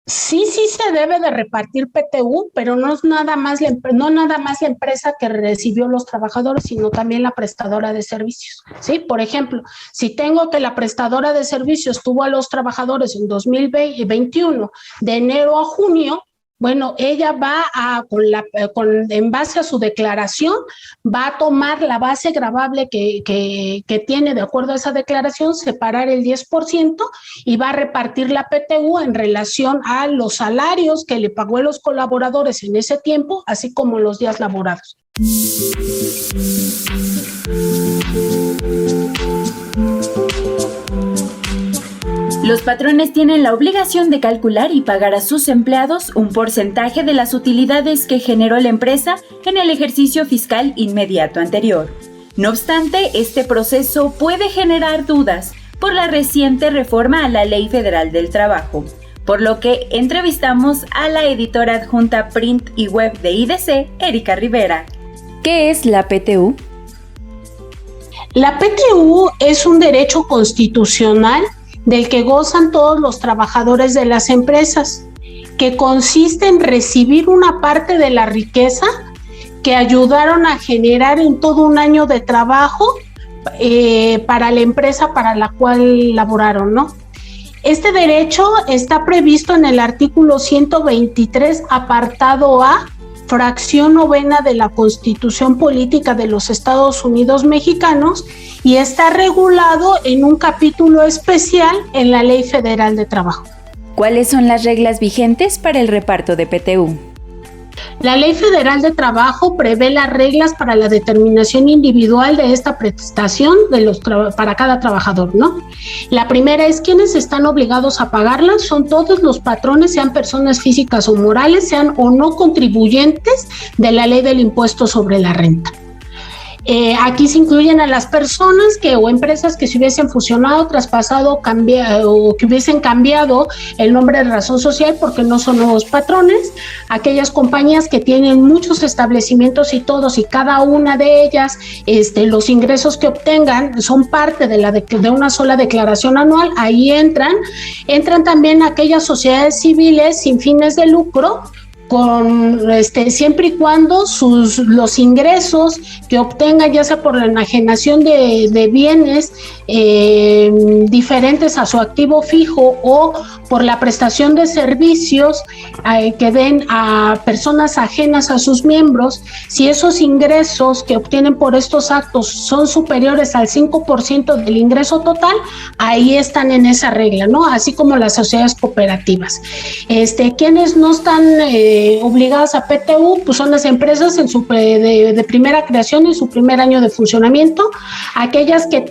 Sí se debe de repartir PTU, pero no es nada más no nada más la empresa que recibió los trabajadores, sino también la prestadora de servicios, ¿sí? Por ejemplo, si tengo que la prestadora de servicios tuvo a los trabajadores en 2021, de enero a junio, bueno, ella va en base a su declaración, va a tomar la base gravable que tiene de acuerdo a esa declaración, separar el 10% y va a repartir la PTU en relación a los salarios que le pagó a los colaboradores en ese tiempo, así como los días laborados. Los patrones tienen la obligación de calcular y pagar a sus empleados un porcentaje de las utilidades que generó la empresa en el ejercicio fiscal inmediato anterior. No obstante, este proceso puede generar dudas por la reciente reforma a la Ley Federal del Trabajo, por lo que entrevistamos a la editora adjunta Print y Web de IDC, Erika Rivera. ¿Qué es la PTU? La PTU es un derecho constitucional del que gozan todos los trabajadores de las empresas, que consiste en recibir una parte de la riqueza que ayudaron a generar en todo un año de trabajo para la empresa para la cual laboraron, ¿no? Este derecho está previsto en el artículo 123, apartado A, fracción 9 de la Constitución Política de los Estados Unidos Mexicanos, y está regulado en un capítulo especial en la Ley Federal de Trabajo. ¿Cuáles son las reglas vigentes para el reparto de PTU? La Ley Federal de Trabajo prevé las reglas para la determinación individual de esta prestación para cada trabajador, ¿no? La primera es quiénes están obligados a pagarla. Son todos los patrones, sean personas físicas o morales, sean o no contribuyentes de la ley del impuesto sobre la renta. Aquí se incluyen a las personas o empresas que se hubiesen fusionado, traspasado, o que hubiesen cambiado el nombre de razón social porque no son nuevos patrones, aquellas compañías que tienen muchos establecimientos y todos y cada una de ellas, los ingresos que obtengan son parte de una sola declaración anual. Ahí entran también aquellas sociedades civiles sin fines de lucro, siempre y cuando los ingresos que obtengan, ya sea por la enajenación de bienes diferentes a su activo fijo o por la prestación de servicios que den a personas ajenas a sus miembros, si esos ingresos que obtienen por estos actos son superiores al 5% del ingreso total, ahí están en esa regla, ¿no? Así como las sociedades cooperativas. Quienes no están obligadas a PTU, pues son las empresas de primera creación en su primer año de funcionamiento, aquellas que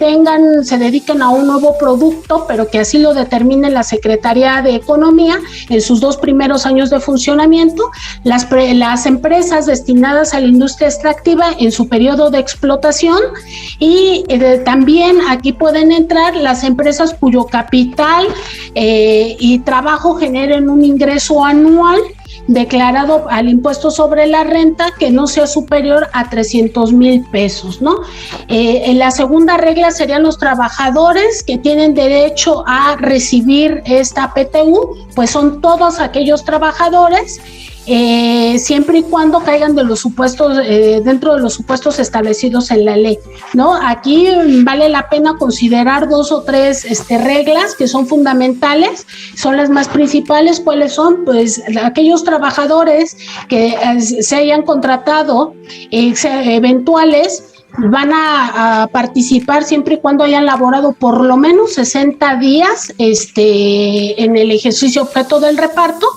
se dediquen a un nuevo producto, pero que así lo determine la Secretaría de Economía en sus 2 primeros años de funcionamiento, las empresas destinadas a la industria extractiva en su periodo de explotación, y también aquí pueden entrar las empresas cuyo capital y trabajo generen un ingreso anual declarado al impuesto sobre la renta que no sea superior a 300,000 pesos, ¿no? En la segunda regla serían los trabajadores que tienen derecho a recibir esta PTU, pues son todos aquellos trabajadores siempre y cuando caigan dentro de los supuestos establecidos en la ley, ¿no? Aquí vale la pena considerar 2 o 3 reglas que son fundamentales, son las más principales. ¿Cuáles son? Pues aquellos trabajadores que se hayan contratado eventuales van a participar siempre y cuando hayan laborado por lo menos 60 días en el ejercicio objeto del reparto.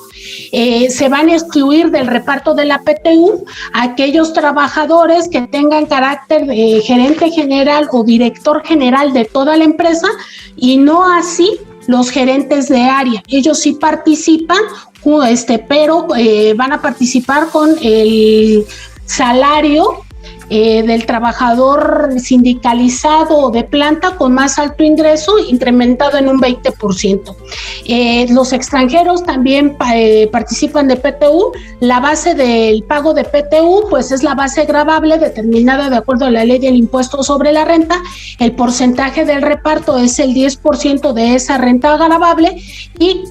Se van a excluir del reparto de la PTU aquellos trabajadores que tengan carácter de gerente general o director general de toda la empresa, y no así los gerentes de área. Ellos sí participan, pero van a participar con el salario del trabajador sindicalizado o de planta con más alto ingreso, incrementado en un 20%. Los extranjeros también participan de PTU. La base del pago de PTU pues es la base gravable determinada de acuerdo a la ley del impuesto sobre la renta. El porcentaje del reparto es el 10% de esa renta gravable y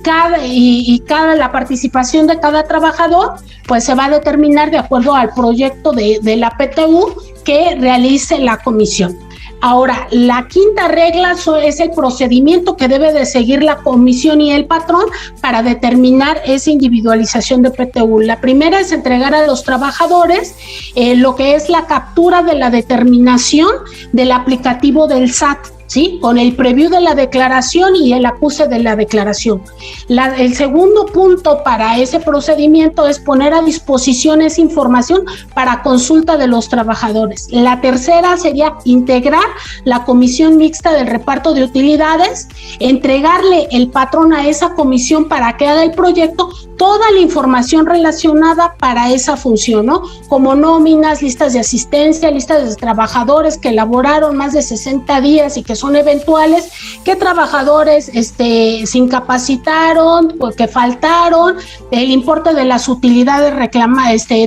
la participación de cada trabajador pues se va a determinar de acuerdo al proyecto de la PTU que realice la comisión. Ahora, la quinta regla es el procedimiento que debe de seguir la comisión y el patrón para determinar esa individualización de PTU. La primera es entregar a los trabajadores lo que es la captura de la determinación del aplicativo del SAT, ¿sí? Con el preview de la declaración y el acuse de la declaración. El segundo punto para ese procedimiento es poner a disposición esa información para consulta de los trabajadores. La tercera sería integrar la comisión mixta del reparto de utilidades, entregarle el patrón a esa comisión para que haga el proyecto toda la información relacionada para esa función, ¿no? Como nóminas, listas de asistencia, listas de trabajadores que elaboraron más de 60 días y que son eventuales, qué trabajadores se incapacitaron, que faltaron, el importe de las utilidades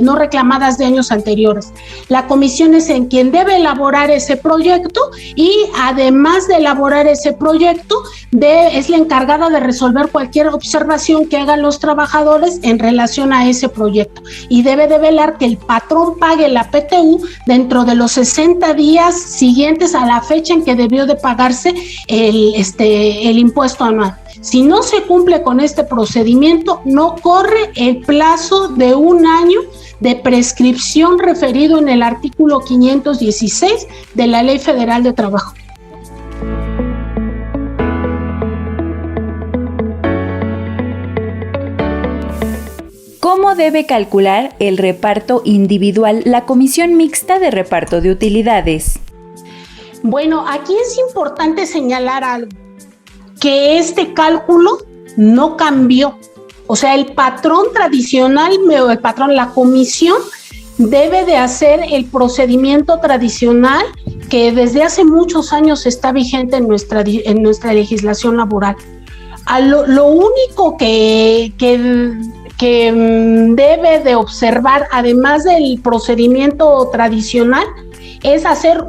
no reclamadas de años anteriores. La comisión es en quien debe elaborar ese proyecto y además de elaborar ese proyecto, es la encargada de resolver cualquier observación que hagan los trabajadores en relación a ese proyecto y debe de velar que el patrón pague la PTU dentro de los 60 días siguientes a la fecha en que debió de pagarse el impuesto anual. Si no se cumple con este procedimiento, no corre el plazo de un año de prescripción referido en el artículo 516 de la Ley Federal de Trabajo. ¿Cómo debe calcular el reparto individual la comisión mixta de reparto de utilidades? Bueno, aquí es importante señalar algo, que este cálculo no cambió. O sea, el patrón tradicional, la comisión debe de hacer el procedimiento tradicional que desde hace muchos años está vigente en nuestra legislación laboral. Lo único que debe de observar, además del procedimiento tradicional, es hacer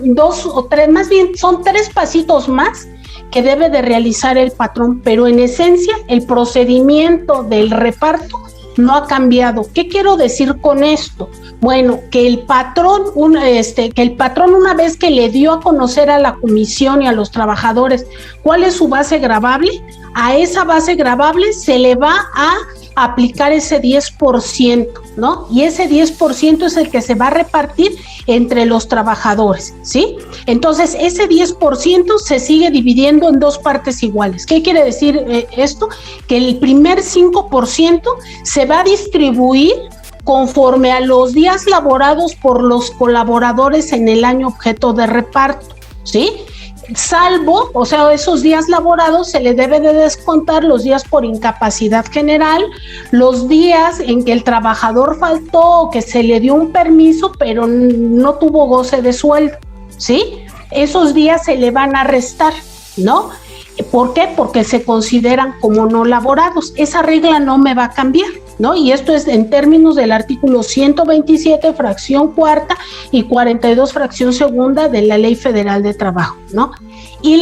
dos o tres, más bien son 3 pasitos más que debe de realizar el patrón, pero en esencia el procedimiento del reparto no ha cambiado. ¿Qué quiero decir con esto? Bueno, que el patrón una vez que le dio a conocer a la comisión y a los trabajadores cuál es su base gravable, a esa base gravable se le va a aplicar ese 10%, ¿no? Y ese 10% es el que se va a repartir entre los trabajadores, ¿sí? Entonces, ese 10% se sigue dividiendo en 2 partes iguales. ¿Qué quiere decir esto? Que el primer 5% se va a distribuir conforme a los días laborados por los colaboradores en el año objeto de reparto, ¿sí? Salvo, o sea, esos días laborados se le debe de descontar los días por incapacidad general, los días en que el trabajador faltó o que se le dio un permiso pero no tuvo goce de sueldo, ¿sí? Esos días se le van a restar, ¿no? ¿Por qué? Porque se consideran como no laborados. Esa regla no me va a cambiar, ¿no? Y esto es en términos del artículo 127, fracción cuarta y 42, fracción segunda de la Ley Federal de Trabajo, ¿no? Y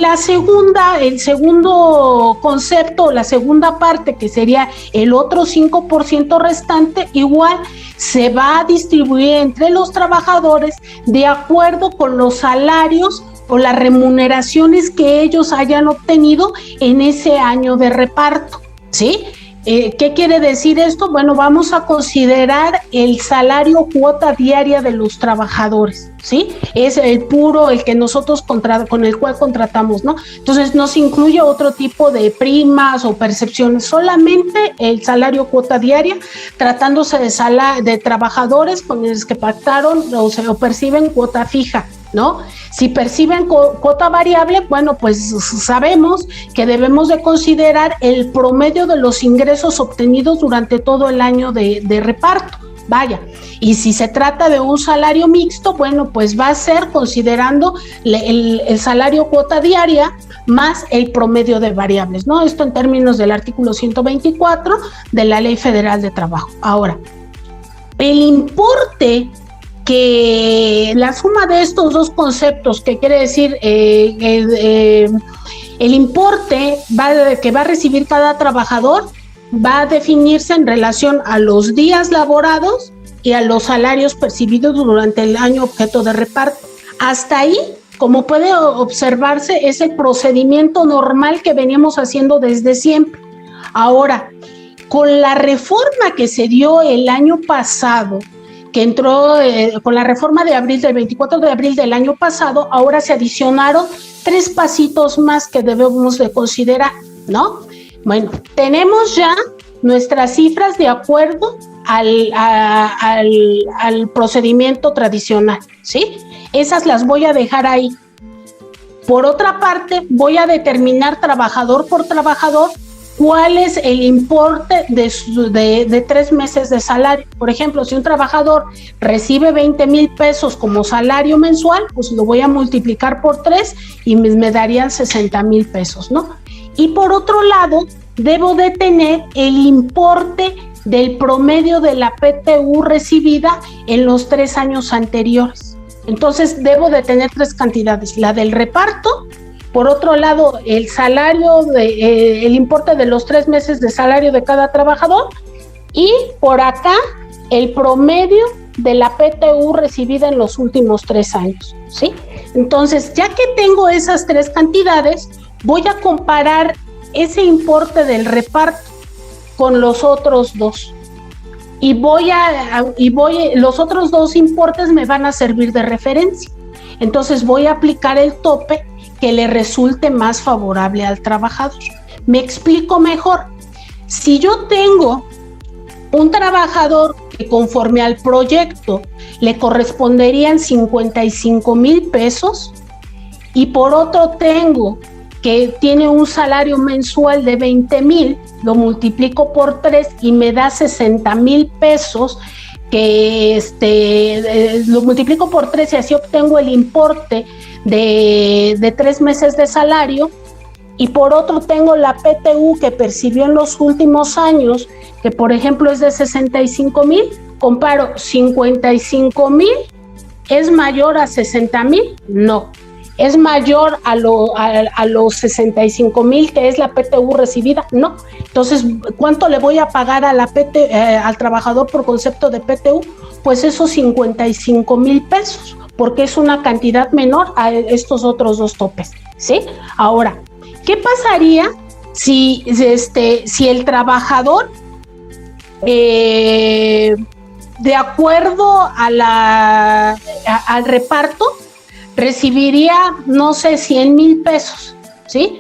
el segundo concepto, la segunda parte, que sería el otro 5% restante, igual se va a distribuir entre los trabajadores de acuerdo con los salarios o las remuneraciones que ellos hayan obtenido en ese año de reparto, ¿sí? ¿Qué quiere decir esto? Bueno, vamos a considerar el salario cuota diaria de los trabajadores, ¿sí? Es el que nosotros con el cual contratamos, ¿no? Entonces no se incluye otro tipo de primas o percepciones, solamente el salario cuota diaria, tratándose de trabajadores con los que pactaron o perciben cuota fija, ¿no? Si perciben cuota variable, bueno, pues sabemos que debemos de considerar el promedio de los ingresos obtenidos durante todo el año de reparto, Vaya, y si se trata de un salario mixto, bueno, pues va a ser considerando el salario cuota diaria más el promedio de variables, ¿no? Esto en términos del artículo 124 de la Ley Federal de Trabajo. Ahora, el importe que la suma de estos dos conceptos, que quiere decir el importe que va a recibir cada trabajador, va a definirse en relación a los días laborados y a los salarios percibidos durante el año objeto de reparto. Hasta ahí, como puede observarse, es el procedimiento normal que veníamos haciendo desde siempre. Ahora, con la reforma que se dio el año pasado, que entró con la reforma del 24 de abril del año pasado, ahora se adicionaron 3 pasitos más que debemos de considerar, ¿no? Bueno, tenemos ya nuestras cifras de acuerdo al procedimiento tradicional, ¿sí? Esas las voy a dejar ahí. Por otra parte, voy a determinar trabajador por trabajador cuál es el importe de 3 meses de salario. Por ejemplo, si un trabajador recibe 20,000 pesos como salario mensual, pues lo voy a multiplicar por 3 y me darían 60,000 pesos, ¿no? Y por otro lado, debo de tener el importe del promedio de la PTU recibida en los 3 años anteriores. Entonces, debo de tener 3 cantidades: la del reparto, por otro lado, el salario, el importe de los 3 meses de salario de cada trabajador, y por acá, el promedio de la PTU recibida en los últimos 3 años, ¿sí? Entonces, ya que tengo esas 3 cantidades, voy a comparar ese importe del reparto con los otros 2. Y los otros 2 importes me van a servir de referencia. Entonces voy a aplicar el tope que le resulte más favorable al trabajador. Me explico mejor. Si yo tengo un trabajador que conforme al proyecto le corresponderían 55,000 pesos, y por otro tengo que tiene un salario mensual de 20,000, lo multiplico por 3 y me da 60,000 pesos, lo multiplico por 3 y así obtengo el importe de 3 meses de salario. Y por otro tengo la PTU que percibió en los últimos años, que por ejemplo es de 65,000, comparo 55,000, ¿es mayor a 60,000? No. ¿Es mayor a los 65,000 que es la PTU recibida? No. Entonces, ¿cuánto le voy a pagar a al trabajador por concepto de PTU? Pues esos 55,000 pesos, porque es una cantidad menor a estos otros 2 topes, ¿sí? Ahora, ¿qué pasaría si el trabajador, de acuerdo al reparto, recibiría, no sé, 100,000 pesos, ¿sí?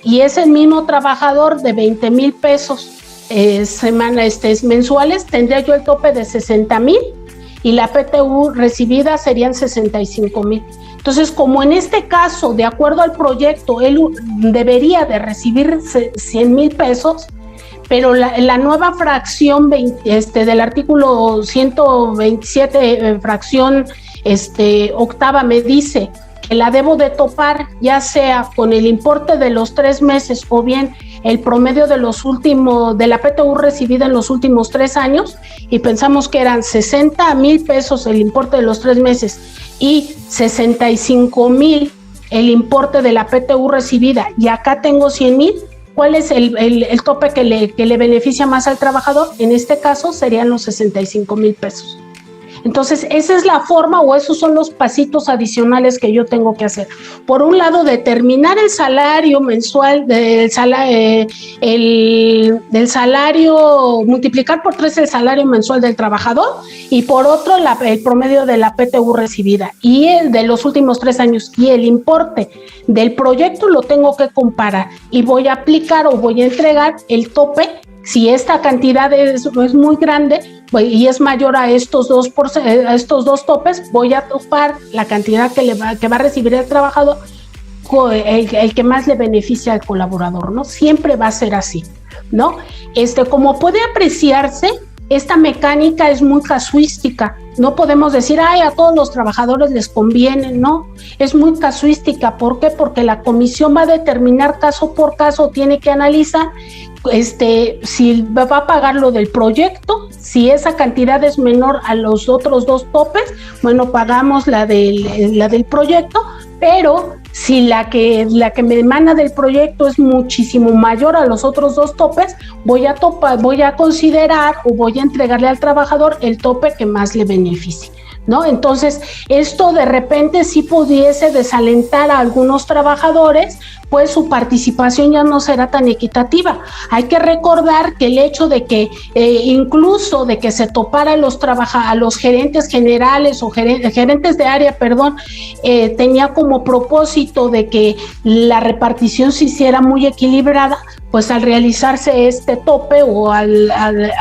Y ese mismo trabajador de 20,000 pesos mensuales, tendría yo el tope de 60,000 y la PTU recibida serían 65,000. Entonces, como en este caso, de acuerdo al proyecto, él debería de recibir 100,000 pesos, pero la nueva fracción del artículo 127, fracción octava, me dice que la debo de topar ya sea con el importe de los 3 meses o bien el promedio de la PTU recibida en los últimos 3 años, y pensamos que eran 60,000 pesos el importe de los 3 meses y 65,000 el importe de la PTU recibida, y acá tengo 100,000. ¿Cuál es el tope que le beneficia más al trabajador? En este caso serían los 65,000 pesos. Entonces, esa es la forma, o esos son los pasitos adicionales que yo tengo que hacer. Por un lado, determinar el salario mensual del salario, multiplicar por 3 el salario mensual del trabajador, y por otro, el promedio de la PTU recibida y el de los últimos 3 años, y el importe del proyecto lo tengo que comparar y voy a aplicar o voy a entregar el tope. Si esta cantidad es muy grande y es mayor a estos dos topes, voy a topar la cantidad que va a recibir el trabajador, el que más le beneficia al colaborador, ¿no? Siempre va a ser así, ¿no? Como puede apreciarse, esta mecánica es muy casuística. No podemos decir, a todos los trabajadores les conviene, no, es muy casuística. ¿Por qué? Porque la comisión va a determinar caso por caso, tiene que analizar si va a pagar lo del proyecto, si esa cantidad es menor a los otros 2 topes, bueno, pagamos la del proyecto, pero si la que me emana del proyecto es muchísimo mayor a los otros 2 topes, voy a considerar o voy a entregarle al trabajador el tope que más le beneficie, ¿no? Entonces, esto de repente sí pudiese desalentar a algunos trabajadores, pues su participación ya no será tan equitativa. Hay que recordar que el hecho de que incluso de que se topara a los gerentes generales o gerentes de área, tenía como propósito de que la repartición se hiciera muy equilibrada, pues al realizarse este tope o al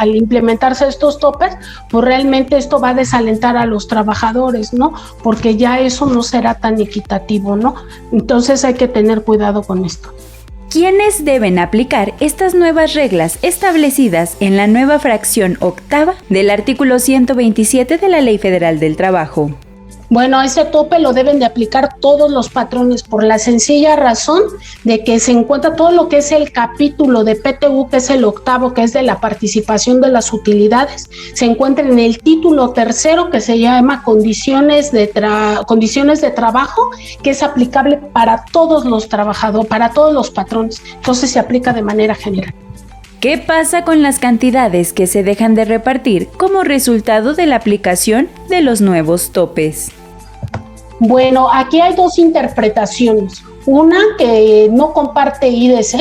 implementarse estos topes, pues realmente esto va a desalentar a los trabajadores, ¿no? Porque ya eso no será tan equitativo, ¿no? Entonces hay que tener cuidado con esto. ¿Quiénes deben aplicar estas nuevas reglas establecidas en la nueva fracción 8ª del artículo 127 de la Ley Federal del Trabajo? Bueno, ese tope lo deben de aplicar todos los patrones por la sencilla razón de que se encuentra todo lo que es el capítulo de PTU, que es el 8º, que es de la participación de las utilidades, se encuentra en el título 3º, que se llama condiciones de trabajo, que es aplicable para todos los trabajadores, para todos los patrones. Entonces se aplica de manera general. ¿Qué pasa con las cantidades que se dejan de repartir como resultado de la aplicación de los nuevos topes? Bueno, aquí hay 2 interpretaciones. Una que no comparte IDC,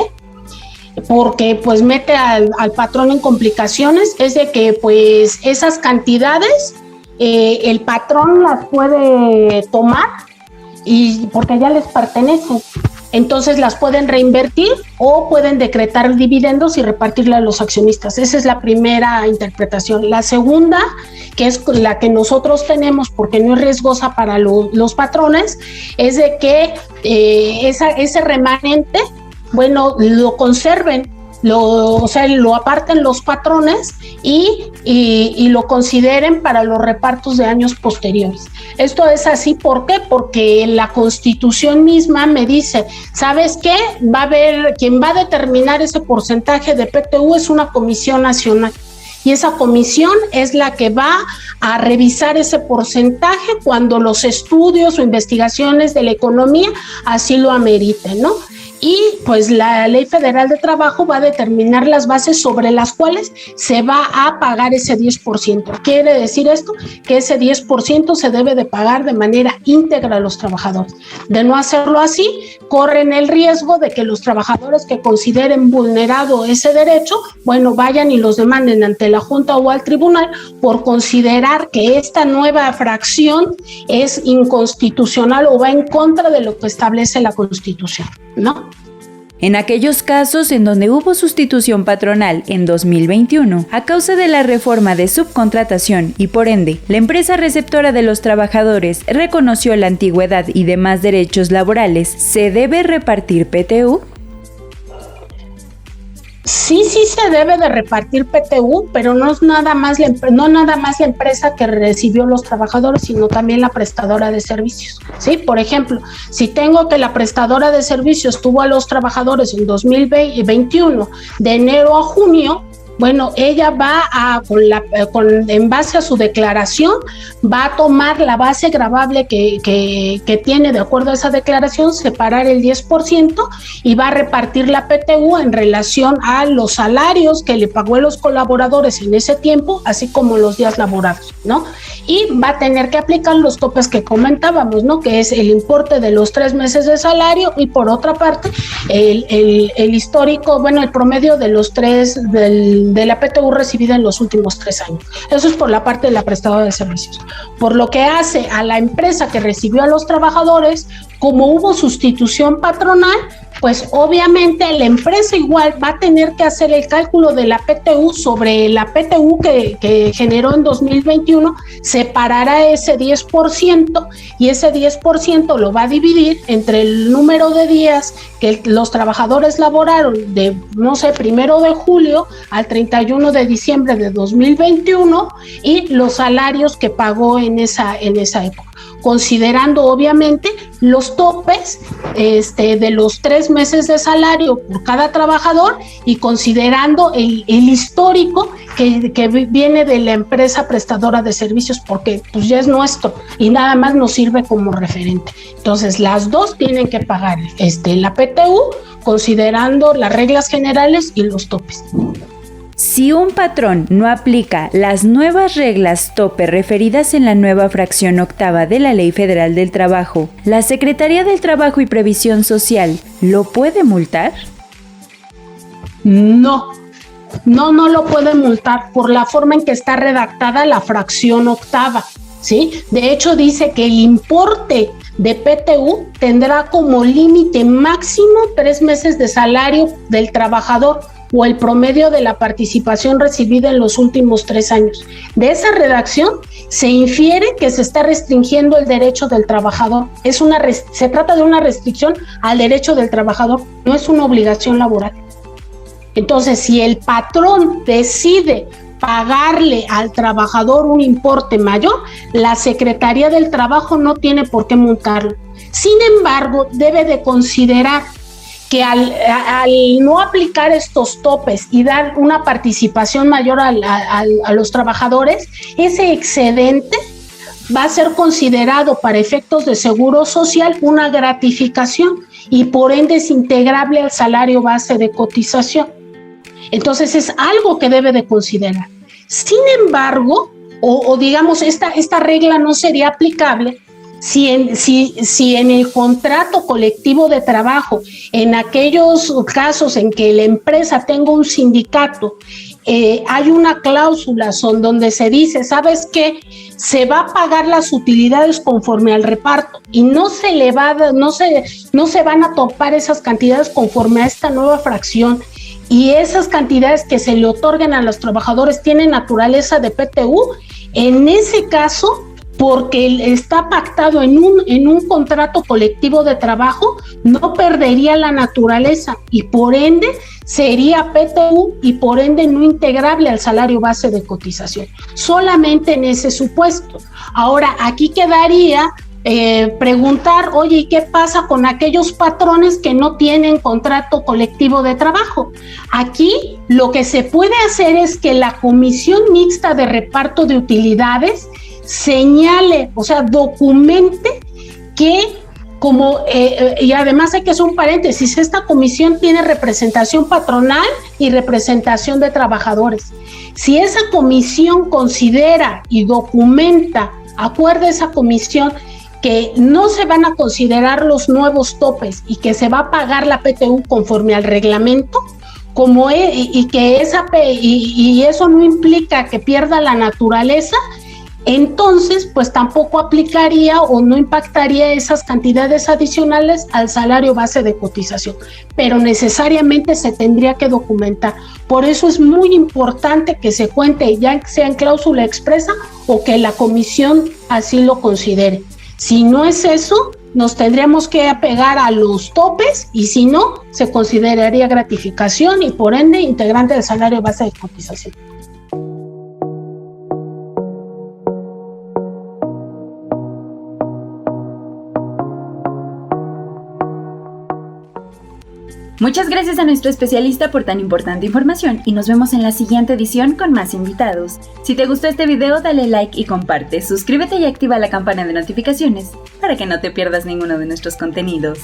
porque pues mete al patrón en complicaciones, es de que pues esas cantidades el patrón las puede tomar y porque ya les pertenecen. Entonces las pueden reinvertir o pueden decretar dividendos y repartirla a los accionistas. Esa es la primera interpretación. La segunda, que es la que nosotros tenemos porque no es riesgosa para los patrones, es de que ese remanente, bueno, lo conserven, lo aparten los patrones y lo consideren para los repartos de años posteriores. Esto es así, ¿por qué? Porque la Constitución misma me dice, ¿sabes qué? Quien va a determinar ese porcentaje de PTU es una comisión nacional. Y esa comisión es la que va a revisar ese porcentaje cuando los estudios o investigaciones de la economía así lo ameriten, ¿no? Y pues la Ley Federal de Trabajo va a determinar las bases sobre las cuales se va a pagar ese 10%. Quiere decir esto que ese 10% se debe de pagar de manera íntegra a los trabajadores. De no hacerlo así, corren el riesgo de que los trabajadores que consideren vulnerado ese derecho, bueno, vayan y los demanden ante la Junta o al tribunal por considerar que esta nueva fracción es inconstitucional o va en contra de lo que establece la Constitución, ¿no? En aquellos casos en donde hubo sustitución patronal en 2021 a causa de la reforma de subcontratación y por ende la empresa receptora de los trabajadores reconoció la antigüedad y demás derechos laborales, ¿se debe repartir PTU? Sí se debe de repartir PTU, pero no es nada más la empresa que recibió los trabajadores, sino también la prestadora de servicios, ¿sí? Por ejemplo, si tengo que la prestadora de servicios tuvo a los trabajadores en 2021, de enero a junio, bueno, ella va en base a su declaración, va a tomar la base gravable que tiene de acuerdo a esa declaración, separar el 10% y va a repartir la PTU en relación a los salarios que le pagó a los colaboradores en ese tiempo, así como los días laborados, ¿no? Y va a tener que aplicar los topes que comentábamos, ¿no? Que es el importe de los 3 meses de salario y por otra parte el histórico, bueno, el promedio de los 3 de la PTU recibida en los últimos 3 años. Eso es por la parte de la prestadora de servicios. Por lo que hace a la empresa que recibió a los trabajadores, como hubo sustitución patronal, pues obviamente la empresa igual va a tener que hacer el cálculo de la PTU sobre la PTU que generó en 2021, separará ese 10% y ese 10% lo va a dividir entre el número de días que los trabajadores laboraron de, no sé, 1 de julio al 31 de diciembre de 2021 y los salarios que pagó en esa época, considerando obviamente los topes de los 3 meses de salario por cada trabajador y considerando el histórico que viene de la empresa prestadora de servicios, porque pues ya es nuestro y nada más nos sirve como referente. Entonces las dos tienen que pagar la PTU considerando las reglas generales y los topes. Si un patrón no aplica las nuevas reglas tope referidas en la nueva fracción 8ª de la Ley Federal del Trabajo, ¿la Secretaría del Trabajo y Previsión Social lo puede multar? No lo puede multar por la forma en que está redactada la fracción 8ª, ¿sí? De hecho dice que el importe de PTU tendrá como límite máximo 3 meses de salario del trabajador o el promedio de la participación recibida en los últimos 3 años. De esa redacción se infiere que se está restringiendo el derecho del trabajador. Se trata de una restricción al derecho del trabajador, no es una obligación laboral. Entonces, si el patrón decide pagarle al trabajador un importe mayor, la Secretaría del Trabajo no tiene por qué multarlo. Sin embargo, debe de considerar que al no aplicar estos topes y dar una participación mayor a los trabajadores, ese excedente va a ser considerado para efectos de seguro social una gratificación y por ende es integrable al salario base de cotización. Entonces es algo que debe de considerar. Sin embargo, o digamos, esta regla no sería aplicable si en el contrato colectivo de trabajo, en aquellos casos en que la empresa tenga un sindicato, hay una cláusula donde se dice, ¿sabes qué? Se va a pagar las utilidades conforme al reparto y no se van a topar esas cantidades conforme a esta nueva fracción, y esas cantidades que se le otorguen a los trabajadores tienen naturaleza de PTU. En ese caso, porque está pactado en un contrato colectivo de trabajo, no perdería la naturaleza y por ende sería PTU y por ende no integrable al salario base de cotización, solamente en ese supuesto. Ahora, aquí quedaría preguntar, oye, ¿y qué pasa con aquellos patrones que no tienen contrato colectivo de trabajo? Aquí lo que se puede hacer es que la Comisión Mixta de Reparto de Utilidades señale, o sea, documente que y además hay que hacer un paréntesis, esta comisión tiene representación patronal y representación de trabajadores. Si esa comisión considera y documenta, acuerda esa comisión que no se van a considerar los nuevos topes y que se va a pagar la PTU conforme al reglamento, y eso no implica que pierda la naturaleza, entonces pues tampoco aplicaría o no impactaría esas cantidades adicionales al salario base de cotización, pero necesariamente se tendría que documentar. Por eso es muy importante que se cuente, ya sea en cláusula expresa o que la comisión así lo considere. Si no es eso, nos tendríamos que apegar a los topes y si no, se consideraría gratificación y por ende integrante del salario base de cotización. Muchas gracias a nuestro especialista por tan importante información y nos vemos en la siguiente edición con más invitados. Si te gustó este video, dale like y comparte, suscríbete y activa la campana de notificaciones para que no te pierdas ninguno de nuestros contenidos.